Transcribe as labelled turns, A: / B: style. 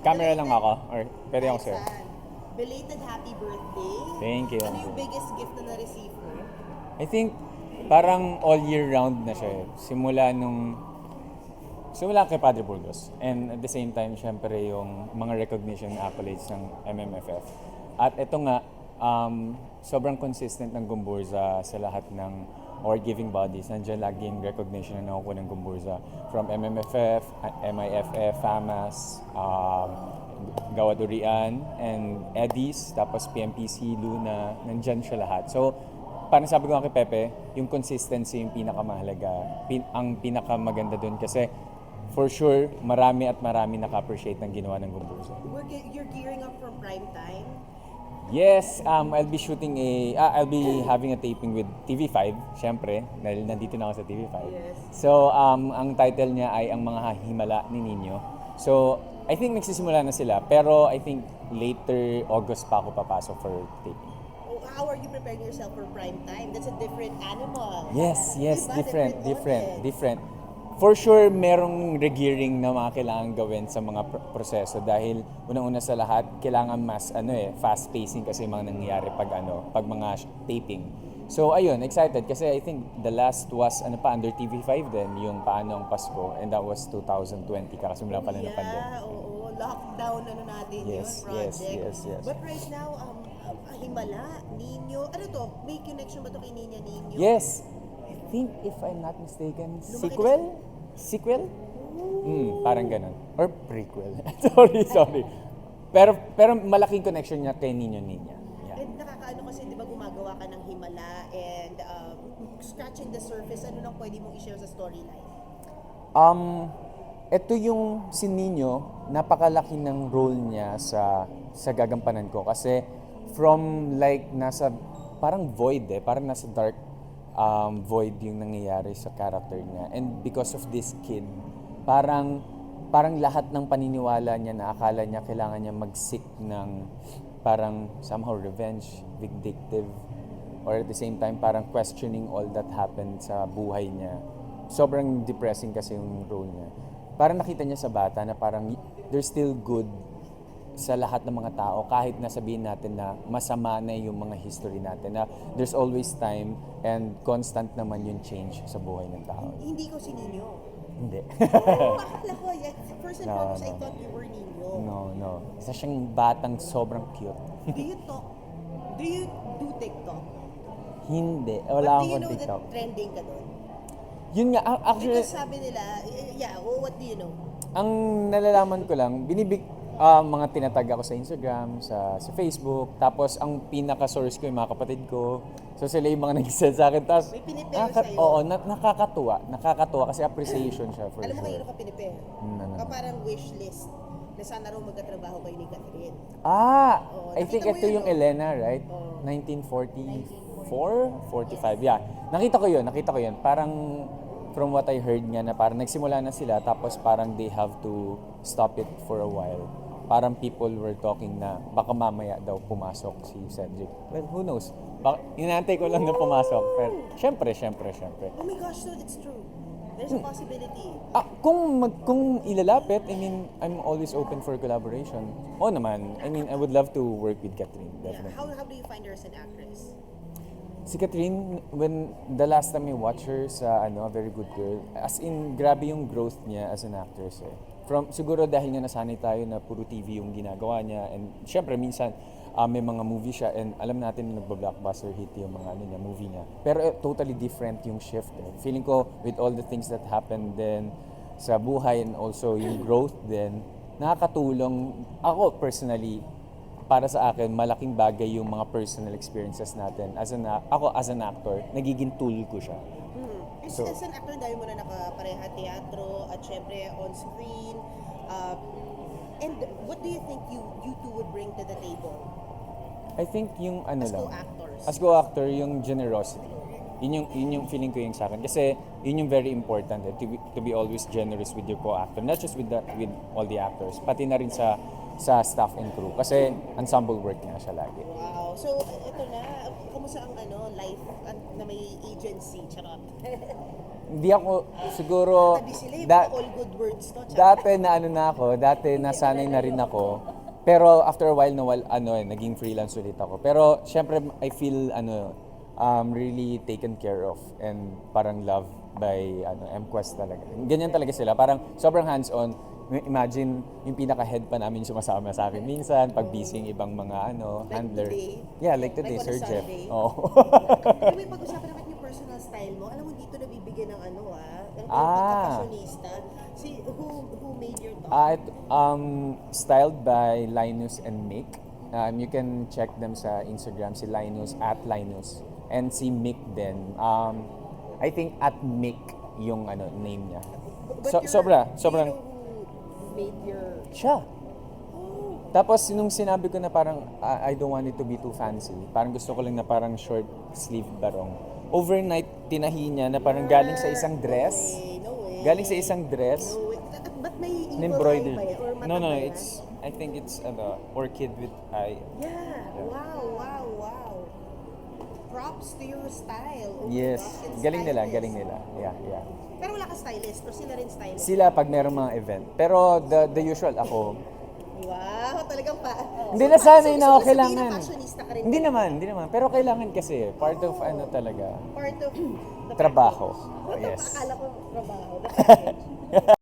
A: Camera lang ako, or pwede ako sir.
B: San, belated happy birthday.
A: Thank you.
B: Ano yung biggest gift na na-receive mo?
A: I think parang all year round na siya eh. Simula kay Padre Burgos. And at the same time, syempre yung mga recognition accolades ng MMFF. At ito nga, sobrang consistent ng Gumburza sa lahat ng award giving bodies. Nandiyan lagi yung recognition na nakukuha ng Gumburza from MMFF, MIFF, FAMAS, Gawad Urian, and Eddies, tapos PMPC, Luna, nandyan siya lahat. So, parang sabi ko nga kay Pepe, yung consistency yung pinakamahalaga, ang pinakamaganda dun kasi for sure, marami at marami naka-appreciate ng ginawa ng Gumburza.
B: You're gearing up for prime time?
A: Yes, I'll be having a taping with TV5, syempre, dahil nandito na ako sa TV5.
B: Yes.
A: So, ang title niya ay Ang Mga Himala ni Nino. So, I think nagsisimula na sila, pero I think later August pa ako papasok for taping.
B: Oh, how are you preparing yourself for prime time? That's a different animal.
A: Yes,
B: Diba?
A: different. For sure, merong regearing na mga kailangan gawin sa mga proseso dahil unang-una sa lahat, kailangan mas fast pacing kasi yung mga nangyayari pag mga taping. So ayun, excited kasi I think the last was under TV5 din, yung Paano ang Pasko, and that was 2020 kakasimula pala ng pandemic.
B: Yeah, oo. Lockdown natin
A: Yes,
B: yun, project.
A: yes.
B: But right now, Himala, Nino, ano to? May connection ba to kay Nina Nino?
A: Yes, I think if I'm not mistaken, sequel? Parang ganun. Or prequel. sorry. Pero malaking connection niya kay Nino Nina. Yeah.
B: And nakakaano kasi, di ba, gumagawa ka ng Himala and scratching the surface, ano lang pwede mong i-share sa storyline?
A: Ito yung si Nino, napakalaki ng role niya sa gagampanan ko kasi from like nasa parang void parang nasa dark void yung nangyayari sa character niya. And because of this kid, parang lahat ng paniniwala niya na akala niya kailangan niya mag-seek ng parang somehow revenge, vindictive, or at the same time parang questioning all that happened sa buhay niya. Sobrang depressing kasi yung role niya. Parang nakita niya sa bata na parang there's still good sa lahat ng mga tao kahit na sabihin natin na masama na yung mga history natin, na there's always time and constant naman yung change sa buhay ng tao.
B: Hindi ko si Nino.
A: Hindi.
B: Oh, akala ko, first and foremost, I thought you were Nino.
A: No. Isa siyang batang sobrang cute.
B: Do you do TikTok?
A: Hindi.
B: But
A: Wala
B: do you
A: akong
B: know
A: TikTok.
B: that trending ka doon?
A: Yun nga, actually,
B: Because sabi nila, what do you know?
A: ang nalalaman ko lang, mga tinatag ako sa Instagram, sa Facebook, tapos ang pinaka-source ko yung mga kapatid ko. So sila yung mga nag-send sa akin. Tapos,
B: May pinipare sa'yo?
A: Oo, nakakatuwa kasi appreciation siya for
B: Alam mo
A: sure.
B: kayo ka pinipare? Parang wish list na sana raw magkatrabaho kayo ni Catherine. Oo,
A: I think
B: nakita mo
A: ito
B: yun,
A: yung
B: no?
A: Elena, right? 1944? 45, yeah. Nakita ko yun. Parang from what I heard nga na parang nagsimula na sila tapos parang they have to stop it for a while. Parang people were talking na baka mamaya daw pumasok si Cedric. Well, who knows? Inaantay ko lang na pumasok. Pero syempre.
B: Oh my gosh, so it's true. There's a possibility.
A: Kung ilalapit, I mean, I'm always open for collaboration. Oo naman. I mean, I would love to work with Catherine,
B: Yeah.
A: definitely.
B: How do you find her as an actress?
A: Si Catherine, when the last time I watched her sa A Very Good Girl, as in, grabe yung growth niya as an actress siguro dahil nga nasanay tayo na puro TV yung ginagawa niya, and syempre minsan may mga movie siya and alam natin na nagba-blockbuster hit yung mga movie niya. Pero totally different yung shift. Feeling ko with all the things that happened then sa buhay and also yung growth din, nakakatulong ako personally. Para sa akin, malaking bagay yung mga personal experiences natin. Ako as an actor, nagiging tool ko siya.
B: As an actor, dahil mo na nakapareha teatro at syempre on screen. And what do you think you two would bring to the table?
A: I think yung
B: As
A: lang.
B: co-actors.
A: As co-actor, yung generosity. Yun yung feeling ko yung sa akin. Kasi yun yung very important, to be always generous with your co-actor. Not just with all the actors, pati na rin sa staff and crew. Kasi ensemble work nga siya lagi.
B: Wow. So, ito na. Kumusta ang life na may agency? Charot.
A: Hindi ako, siguro,
B: Tabi sila yung
A: da-
B: all good words to. Tsaka,
A: dati na ano na ako, dati nasanay na rin ako. Pero after a while, naging freelance ulit ako. Pero syempre, I feel really taken care of and parang loved by MQuest talaga. Ganyan talaga sila. Parang sobrang hands-on. Imagine, yung pinaka-head pa namin sumasama sa akin minsan, pag busy yung ibang mga handler.
B: today?
A: Yeah, like today,
B: Like on a
A: Sir Jeff.
B: Sunday?
A: Oo.
B: Pero may pag-usapan naman yung personal style mo. Alam mo, dito nabibigyan ng ang pagka-fashionista. Who made your top?
A: Styled by Linus and Mick. You can check them sa Instagram, si Linus, @Linus. And si Mick din. I think @Mick yung name niya.
B: But
A: Sobrang,
B: who made your...
A: siya.
B: Oh,
A: Tapos nung sinabi ko na parang I don't want it to be too fancy. Parang gusto ko lang na parang short sleeve barong. Overnight tinahi niya na parang galing sa isang dress.
B: no way.
A: Galing sa isang dress.
B: No way. Ba't may evil eye
A: Embroidered.
B: ba yan? Or mata
A: No,
B: ba yan?
A: I think it's orchid with eye.
B: Yeah. Wow. Props to your style. Oh my
A: Yes.
B: gosh, and
A: Galing nila.
B: stylist.
A: Yeah.
B: Pero wala ka stylist or sila rin stylist?
A: Sila pag merong mga event. Pero the usual ako.
B: Wow, talagang pa.
A: Hindi na sanay na ako
B: sabihin
A: kailangan.
B: na fashionista ka rin.
A: Hindi naman. Pero kailangan kasi. Part of talaga.
B: Part of the
A: Trabaho.
B: package.
A: Yes.
B: Akala ko trabaho. The package.